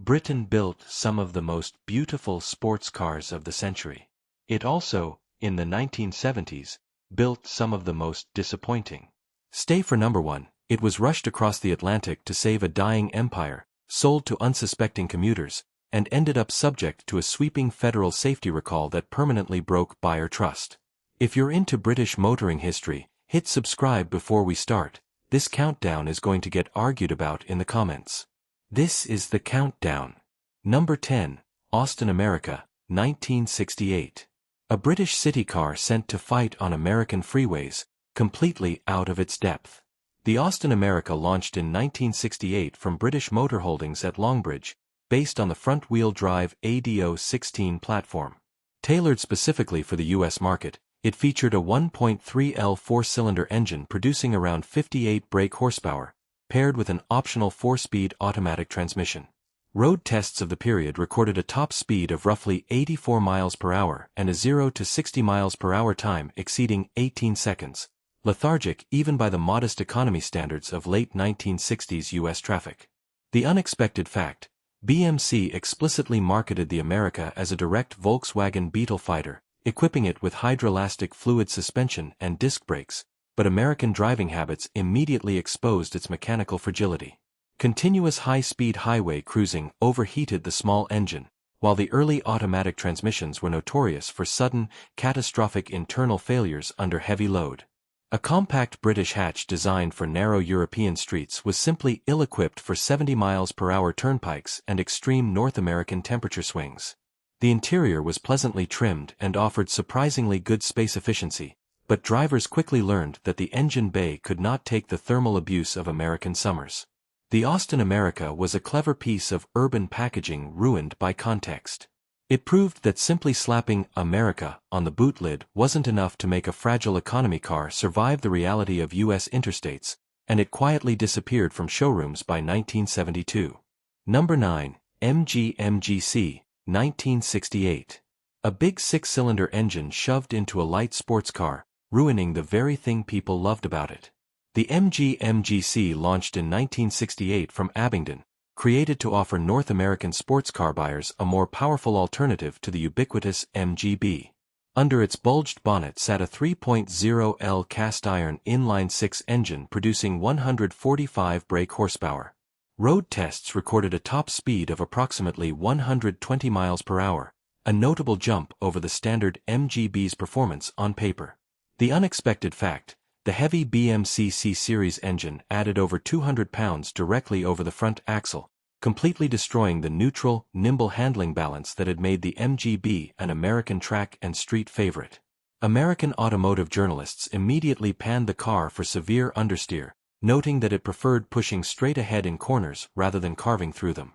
Britain built some of the most beautiful sports cars of the century. It also, in the 1970s, built some of the most disappointing. Stay for number 1. It was rushed across the Atlantic to save a dying empire, sold to unsuspecting commuters, and ended up subject to a sweeping federal safety recall that permanently broke buyer trust. If you're into British motoring history, hit subscribe before we start. This countdown is going to get argued about in the comments. This is the countdown. Number 10, Aston America, 1968. A British city car sent to fight on American freeways, completely out of its depth. The Aston America launched in 1968 from British Motor Holdings at Longbridge, based on the front-wheel drive ADO-16 platform. Tailored specifically for the US market, it featured a 1.3L four-cylinder engine producing around 58 brake horsepower, paired with an optional 4-speed automatic transmission. Road tests of the period recorded a top speed of roughly 84 miles per hour and a 0 to 60 miles per hour time exceeding 18 seconds, lethargic even by the modest economy standards of late 1960s US traffic. The unexpected fact: BMC explicitly marketed the America as a direct Volkswagen Beetle fighter, equipping it with hydroelastic fluid suspension and disc brakes, but American driving habits immediately exposed its mechanical fragility. Continuous high-speed highway cruising overheated the small engine, while the early automatic transmissions were notorious for sudden, catastrophic internal failures under heavy load. A compact British hatch designed for narrow European streets was simply ill-equipped for 70 miles per hour turnpikes and extreme North American temperature swings. The interior was pleasantly trimmed and offered surprisingly good space efficiency, but drivers quickly learned that the engine bay could not take the thermal abuse of American summers. The Aston America was a clever piece of urban packaging ruined by context. It proved that simply slapping "America" on the boot lid wasn't enough to make a fragile economy car survive the reality of US interstates, and it quietly disappeared from showrooms by 1972. Number 9, MG MGC, 1968. A big 6-cylinder engine shoved into a light sports car, ruining the very thing people loved about it. The MG MGC launched in 1968 from Abingdon, created to offer North American sports car buyers a more powerful alternative to the ubiquitous MGB. Under its bulged bonnet sat a 3.0L cast-iron inline-6 engine producing 145 brake horsepower. Road tests recorded a top speed of approximately 120 miles per hour, a notable jump over the standard MGB's performance on paper. The unexpected fact: the heavy BMC C-Series engine added over 200 pounds directly over the front axle, completely destroying the neutral, nimble handling balance that had made the MGB an American track and street favorite. American automotive journalists immediately panned the car for severe understeer, noting that it preferred pushing straight ahead in corners rather than carving through them.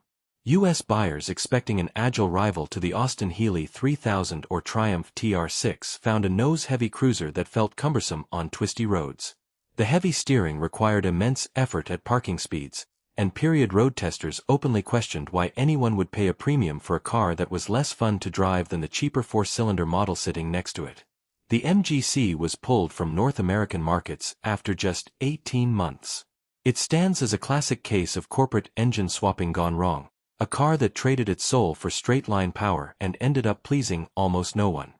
U.S. buyers expecting an agile rival to the Austin Healey 3000 or Triumph TR6 found a nose-heavy cruiser that felt cumbersome on twisty roads. The heavy steering required immense effort at parking speeds, and period road testers openly questioned why anyone would pay a premium for a car that was less fun to drive than the cheaper 4-cylinder model sitting next to it. The MGC was pulled from North American markets after just 18 months. It stands as a classic case of corporate engine swapping gone wrong. A car that traded its soul for straight-line power and ended up pleasing almost no one.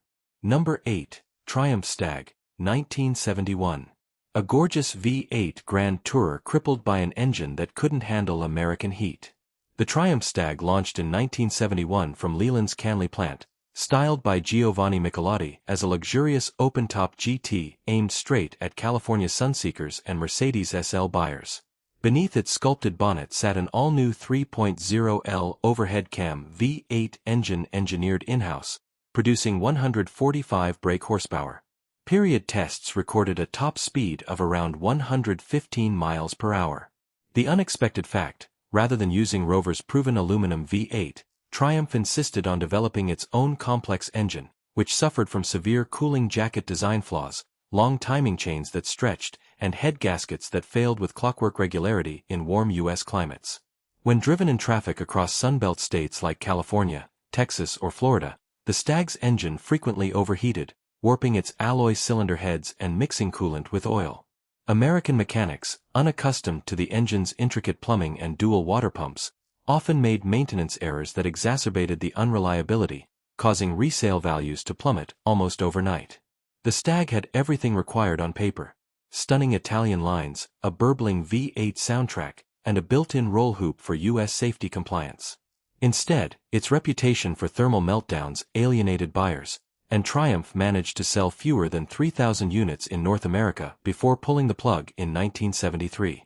Number 8, Triumph Stag, 1971. A gorgeous V8 Grand Tourer crippled by an engine that couldn't handle American heat. The Triumph Stag launched in 1971 from Leland's Canley plant, styled by Giovanni Michelotti as a luxurious open-top GT aimed straight at California Sunseekers and Mercedes SL buyers. Beneath its sculpted bonnet sat an all-new 3.0L overhead cam V8 engine engineered in-house, producing 145 brake horsepower. Period tests recorded a top speed of around 115 miles per hour. The unexpected fact: rather than using Rover's proven aluminum V8, Triumph insisted on developing its own complex engine, which suffered from severe cooling jacket design flaws, long timing chains that stretched, and head gaskets that failed with clockwork regularity in warm U.S. climates. When driven in traffic across Sunbelt states like California, Texas, or Florida, the Stag's engine frequently overheated, warping its alloy cylinder heads and mixing coolant with oil. American mechanics, unaccustomed to the engine's intricate plumbing and dual water pumps, often made maintenance errors that exacerbated the unreliability, causing resale values to plummet almost overnight. The Stag had everything required on paper: stunning Italian lines, a burbling V8 soundtrack, and a built-in roll hoop for U.S. safety compliance. Instead, its reputation for thermal meltdowns alienated buyers, and Triumph managed to sell fewer than 3,000 units in North America before pulling the plug in 1973.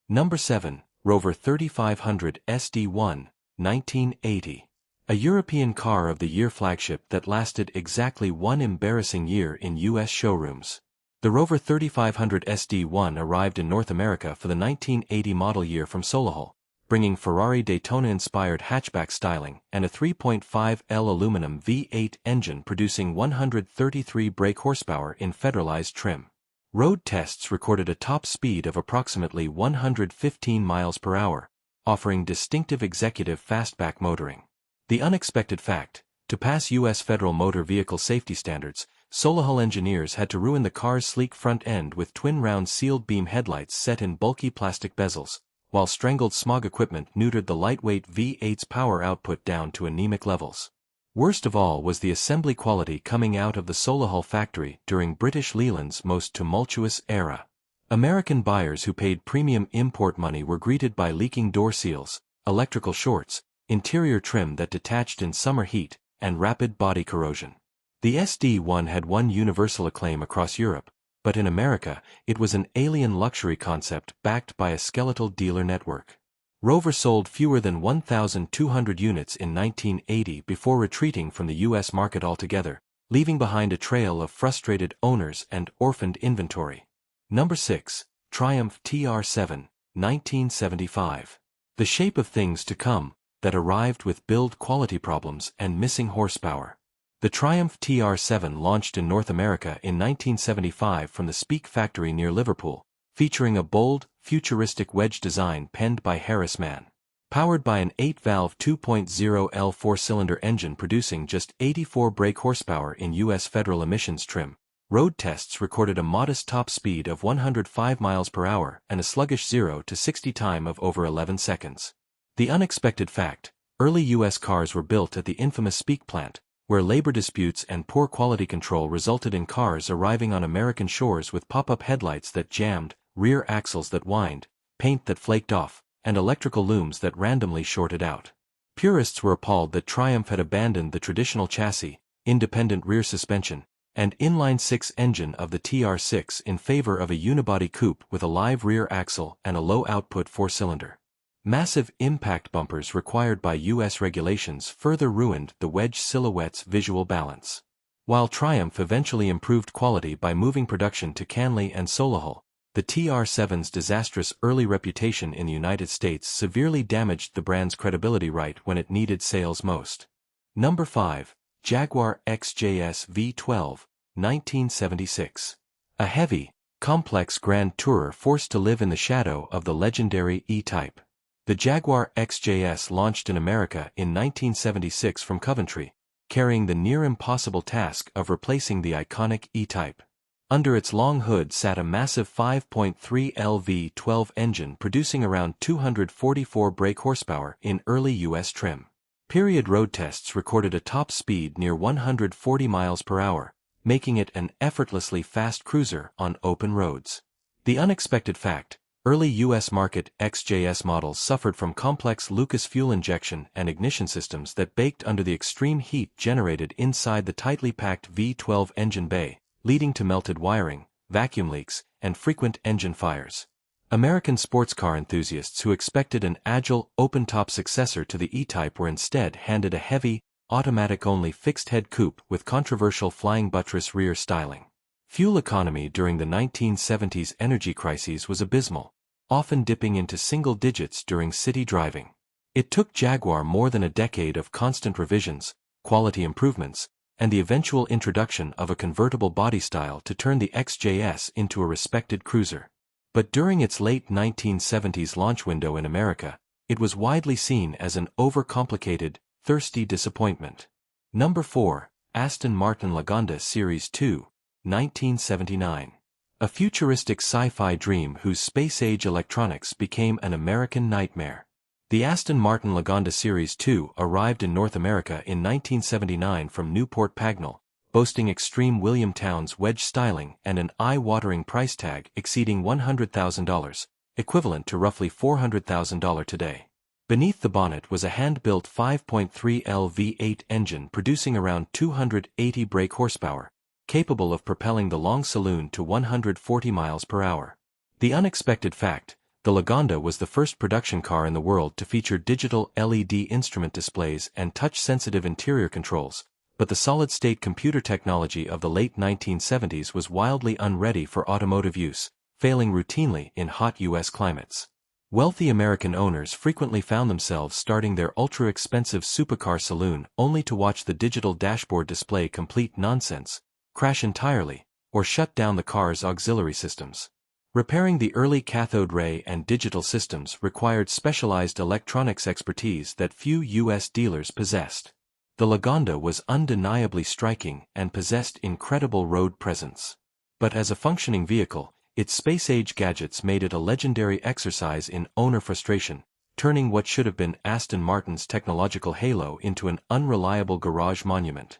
Number 7. Rover 3500 SD1, 1980. A European Car of the Year flagship that lasted exactly one embarrassing year in U.S. showrooms. The Rover 3500 SD1 arrived in North America for the 1980 model year from Solihull, bringing Ferrari Daytona-inspired hatchback styling and a 3.5L aluminum V8 engine producing 133 brake horsepower in federalized trim. Road tests recorded a top speed of approximately 115 miles per hour, offering distinctive executive fastback motoring. The unexpected fact: to pass U.S. federal motor vehicle safety standards, Solihull engineers had to ruin the car's sleek front end with twin-round sealed beam headlights set in bulky plastic bezels, while strangled smog equipment neutered the lightweight V8's power output down to anemic levels. Worst of all was the assembly quality coming out of the Solihull factory during British Leyland's most tumultuous era. American buyers who paid premium import money were greeted by leaking door seals, electrical shorts, interior trim that detached in summer heat, and rapid body corrosion. The SD1 had won universal acclaim across Europe, but in America, it was an alien luxury concept backed by a skeletal dealer network. Rover sold fewer than 1,200 units in 1980 before retreating from the U.S. market altogether, leaving behind a trail of frustrated owners and orphaned inventory. Number 6. Triumph TR7, 1975. The shape of things to come, that arrived with build quality problems and missing horsepower. The Triumph TR7 launched in North America in 1975 from the Speak factory near Liverpool, featuring a bold, futuristic wedge design penned by Harris Mann. Powered by an 8-valve 2.0L four-cylinder engine producing just 84 brake horsepower in U.S. federal emissions trim, road tests recorded a modest top speed of 105 miles per hour and a sluggish 0 to 60 time of over 11 seconds. The unexpected fact: early U.S. cars were built at the infamous Speak plant, where labor disputes and poor quality control resulted in cars arriving on American shores with pop-up headlights that jammed, rear axles that whined, paint that flaked off, and electrical looms that randomly shorted out. Purists were appalled that Triumph had abandoned the traditional chassis, independent rear suspension, and inline-six engine of the TR6 in favor of a unibody coupe with a live rear axle and a low-output four-cylinder. Massive impact bumpers required by U.S. regulations further ruined the wedge silhouette's visual balance. While Triumph eventually improved quality by moving production to Canley and Solihull, the TR7's disastrous early reputation in the United States severely damaged the brand's credibility right when it needed sales most. Number 5. Jaguar XJS V12, 1976. A heavy, complex grand tourer forced to live in the shadow of the legendary E-Type. The Jaguar XJS launched in America in 1976 from Coventry, carrying the near-impossible task of replacing the iconic E-Type. Under its long hood sat a massive 5.3L V12 engine producing around 244 brake horsepower in early U.S. trim. Period road tests recorded a top speed near 140 miles per hour, making it an effortlessly fast cruiser on open roads. The unexpected fact: early U.S. market XJS models suffered from complex Lucas fuel injection and ignition systems that baked under the extreme heat generated inside the tightly packed V12 engine bay, leading to melted wiring, vacuum leaks, and frequent engine fires. American sports car enthusiasts who expected an agile, open-top successor to the E-Type were instead handed a heavy, automatic-only fixed-head coupe with controversial flying buttress rear styling. Fuel economy during the 1970s energy crises was abysmal, often dipping into single digits during city driving. It took Jaguar more than a decade of constant revisions, quality improvements, and the eventual introduction of a convertible body style to turn the XJS into a respected cruiser. But during its late 1970s launch window in America, it was widely seen as an overcomplicated, thirsty disappointment. Number 4. Aston Martin Lagonda Series 2, 1979. A futuristic sci-fi dream whose space-age electronics became an American nightmare. The Aston Martin Lagonda Series 2 arrived in North America in 1979 from Newport Pagnell, boasting extreme Williamtown's wedge styling and an eye-watering price tag exceeding $100,000, equivalent to roughly $400,000 today. Beneath the bonnet was a hand-built 5.3L V8 engine producing around 280 brake horsepower, capable of propelling the long saloon to 140 miles per hour. The unexpected fact: the Lagonda was the first production car in the world to feature digital LED instrument displays and touch-sensitive interior controls, but the solid-state computer technology of the late 1970s was wildly unready for automotive use, failing routinely in hot U.S. climates. Wealthy American owners frequently found themselves starting their ultra-expensive supercar saloon only to watch the digital dashboard display complete nonsense, crash entirely, or shut down the car's auxiliary systems. Repairing the early cathode ray and digital systems required specialized electronics expertise that few U.S. dealers possessed. The Lagonda was undeniably striking and possessed incredible road presence. But as a functioning vehicle, its space-age gadgets made it a legendary exercise in owner frustration, turning what should have been Aston Martin's technological halo into an unreliable garage monument.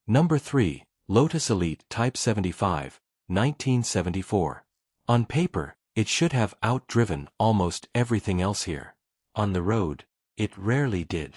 Number 3. Lotus Elite Type 75, 1974. On paper, it should have outdriven almost everything else here. On the road, it rarely did.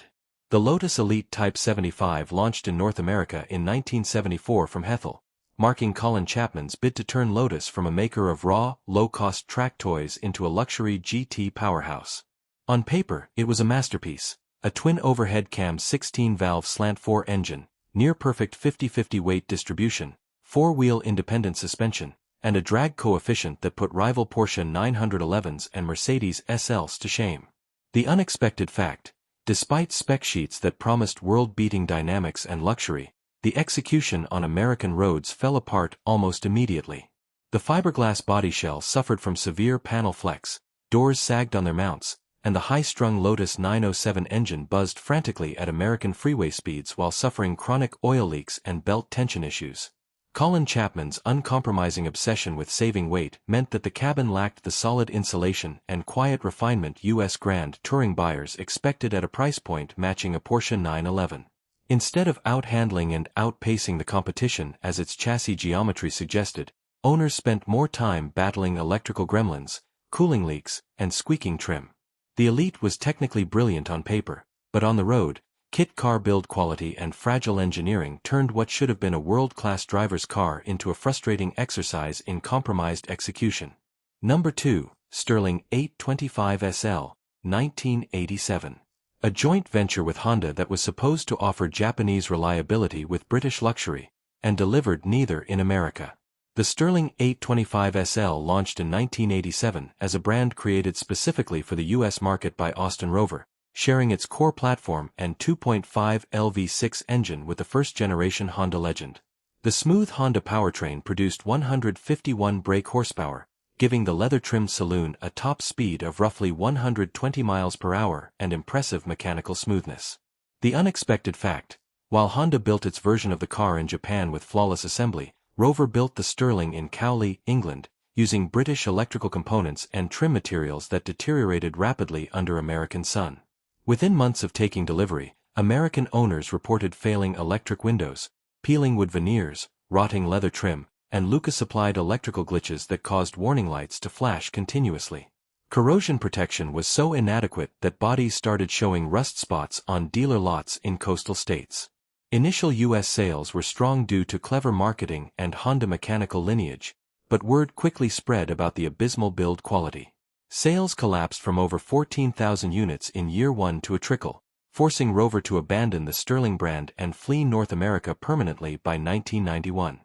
The Lotus Elite Type 75 launched in North America in 1974 from Hethel, marking Colin Chapman's bid to turn Lotus from a maker of raw, low-cost track toys into a luxury GT powerhouse. On paper, it was a masterpiece: a twin overhead cam 16-valve slant-4 engine, near-perfect 50-50 weight distribution, four-wheel independent suspension, and a drag coefficient that put rival Porsche 911s and Mercedes SLs to shame. The unexpected fact: despite spec sheets that promised world-beating dynamics and luxury, the execution on American roads fell apart almost immediately. The fiberglass body shell suffered from severe panel flex, doors sagged on their mounts, and the high-strung Lotus 907 engine buzzed frantically at American freeway speeds while suffering chronic oil leaks and belt tension issues. Colin Chapman's uncompromising obsession with saving weight meant that the cabin lacked the solid insulation and quiet refinement U.S. Grand Touring buyers expected at a price point matching a Porsche 911. Instead of out-handling and outpacing the competition as its chassis geometry suggested, owners spent more time battling electrical gremlins, cooling leaks, and squeaking trim. The Elite was technically brilliant on paper, but on the road, kit car build quality and fragile engineering turned what should have been a world-class driver's car into a frustrating exercise in compromised execution. Number 2. Sterling 825 SL, 1987. A joint venture with Honda that was supposed to offer Japanese reliability with British luxury, and delivered neither in America. The Sterling 825 SL launched in 1987 as a brand created specifically for the U.S. market by Aston Rover, sharing its core platform and 2.5 LV6 engine with the first-generation Honda Legend. The smooth Honda powertrain produced 151 brake horsepower, giving the leather-trimmed saloon a top speed of roughly 120 miles per hour and impressive mechanical smoothness. The unexpected fact: while Honda built its version of the car in Japan with flawless assembly, Rover built the Sterling in Cowley, England, using British electrical components and trim materials that deteriorated rapidly under American sun. Within months of taking delivery, American owners reported failing electric windows, peeling wood veneers, rotting leather trim, and Lucas-supplied electrical glitches that caused warning lights to flash continuously. Corrosion protection was so inadequate that bodies started showing rust spots on dealer lots in coastal states. Initial U.S. sales were strong due to clever marketing and Honda mechanical lineage, but word quickly spread about the abysmal build quality. Sales collapsed from over 14,000 units in year one to a trickle, forcing Rover to abandon the Sterling brand and flee North America permanently by 1991.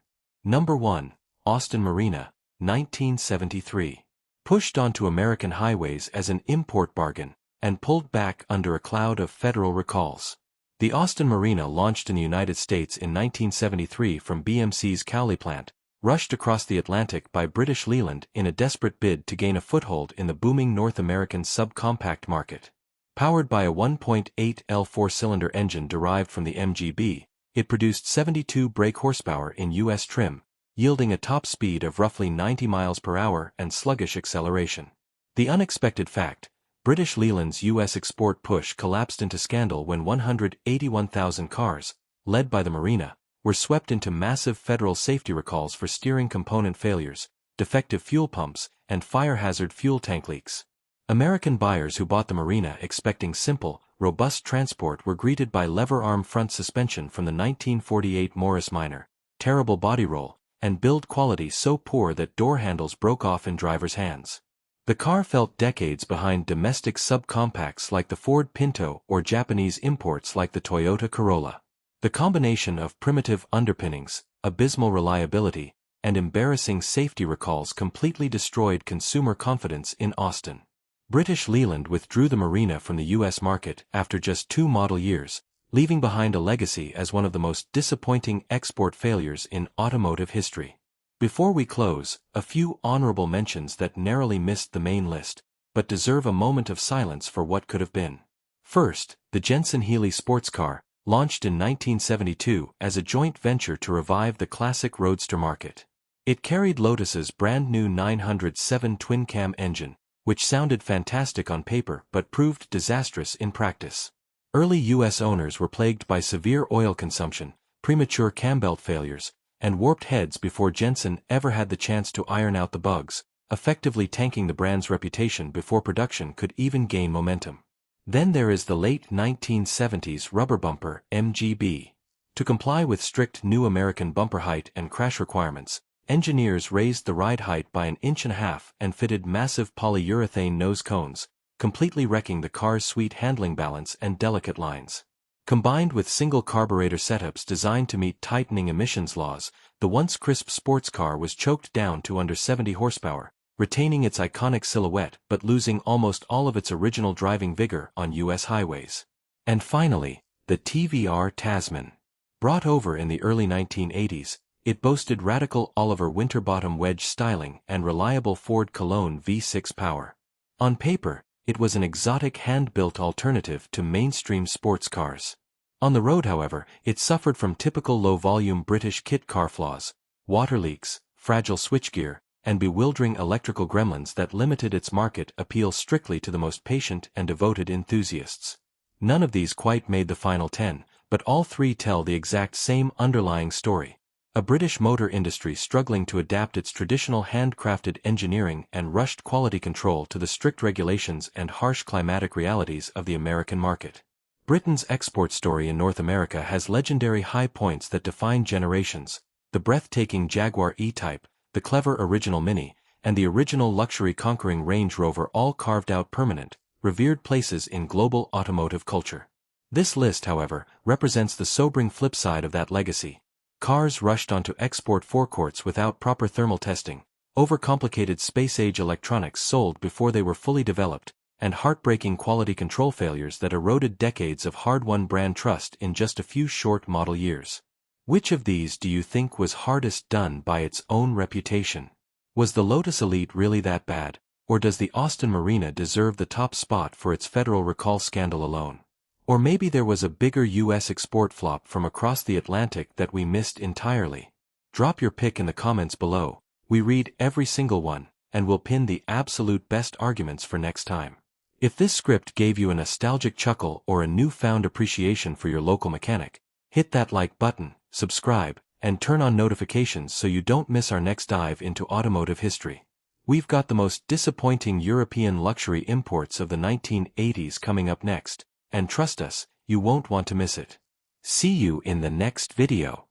Number 1. Aston Marina, 1973. Pushed onto American highways as an import bargain, and pulled back under a cloud of federal recalls. The Aston Marina launched in the United States in 1973 from BMC's Cowley plant, rushed across the Atlantic by British Leland in a desperate bid to gain a foothold in the booming North American subcompact market. Powered by a 1.8L four-cylinder engine derived from the MGB, it produced 72 brake horsepower in U.S. trim, yielding a top speed of roughly 90 miles per hour and sluggish acceleration. The unexpected fact: British Leyland's U.S. export push collapsed into scandal when 181,000 cars, led by the Marina, were swept into massive federal safety recalls for steering component failures, defective fuel pumps, and fire hazard fuel tank leaks. American buyers who bought the Marina expecting simple, robust transport were greeted by lever-arm front suspension from the 1948 Morris Minor, terrible body roll, and build quality so poor that door handles broke off in drivers' hands. The car felt decades behind domestic subcompacts like the Ford Pinto or Japanese imports like the Toyota Corolla. The combination of primitive underpinnings, abysmal reliability, and embarrassing safety recalls completely destroyed consumer confidence in Aston. British Leyland withdrew the Marina from the U.S. market after just 2 model years, leaving behind a legacy as one of the most disappointing export failures in automotive history. Before we close, a few honorable mentions that narrowly missed the main list, but deserve a moment of silence for what could have been. First, the Jensen-Healey sports car, launched in 1972 as a joint venture to revive the classic roadster market. It carried Lotus's brand new 907 twin-cam engine, which sounded fantastic on paper but proved disastrous in practice. Early U.S. owners were plagued by severe oil consumption, premature cam belt failures, and warped heads before Jensen ever had the chance to iron out the bugs, effectively tanking the brand's reputation before production could even gain momentum. Then there is the late 1970s rubber bumper, MGB. To comply with strict new American bumper height and crash requirements, engineers raised the ride height by 1.5 inches and fitted massive polyurethane nose cones, completely wrecking the car's sweet handling balance and delicate lines. Combined with single carburetor setups designed to meet tightening emissions laws, the once crisp sports car was choked down to under 70 horsepower, retaining its iconic silhouette but losing almost all of its original driving vigor on U.S. highways. And finally, the TVR Tasman. Brought over in the early 1980s, it boasted radical Oliver Winterbottom wedge styling and reliable Ford Cologne V6 power. On paper, it was an exotic hand-built alternative to mainstream sports cars. On the road, however, it suffered from typical low-volume British kit car flaws, water leaks, fragile switchgear, and bewildering electrical gremlins that limited its market appeal strictly to the most patient and devoted enthusiasts. None of these quite made the final 10, but all 3 tell the exact same underlying story. A British motor industry struggling to adapt its traditional handcrafted engineering and rushed quality control to the strict regulations and harsh climatic realities of the American market. Britain's export story in North America has legendary high points that define generations: the breathtaking Jaguar E-Type, the clever original Mini, and the original luxury conquering Range Rover, all carved out permanent, revered places in global automotive culture. This list, however, represents the sobering flip side of that legacy. Cars rushed onto export forecourts without proper thermal testing, overcomplicated space-age electronics sold before they were fully developed, and heartbreaking quality control failures that eroded decades of hard-won brand trust in just a few short model years. Which of these do you think was hardest done by its own reputation? Was the Lotus Elite really that bad, or does the Aston Marina deserve the top spot for its federal recall scandal alone? Or maybe there was a bigger U.S. export flop from across the Atlantic that we missed entirely? Drop your pick in the comments below. We read every single one, and we'll pin the absolute best arguments for next time. If this script gave you a nostalgic chuckle or a newfound appreciation for your local mechanic, hit that like button, subscribe, and turn on notifications so you don't miss our next dive into automotive history. We've got the most disappointing European luxury imports of the 1980s coming up next. And trust us, you won't want to miss it. See you in the next video.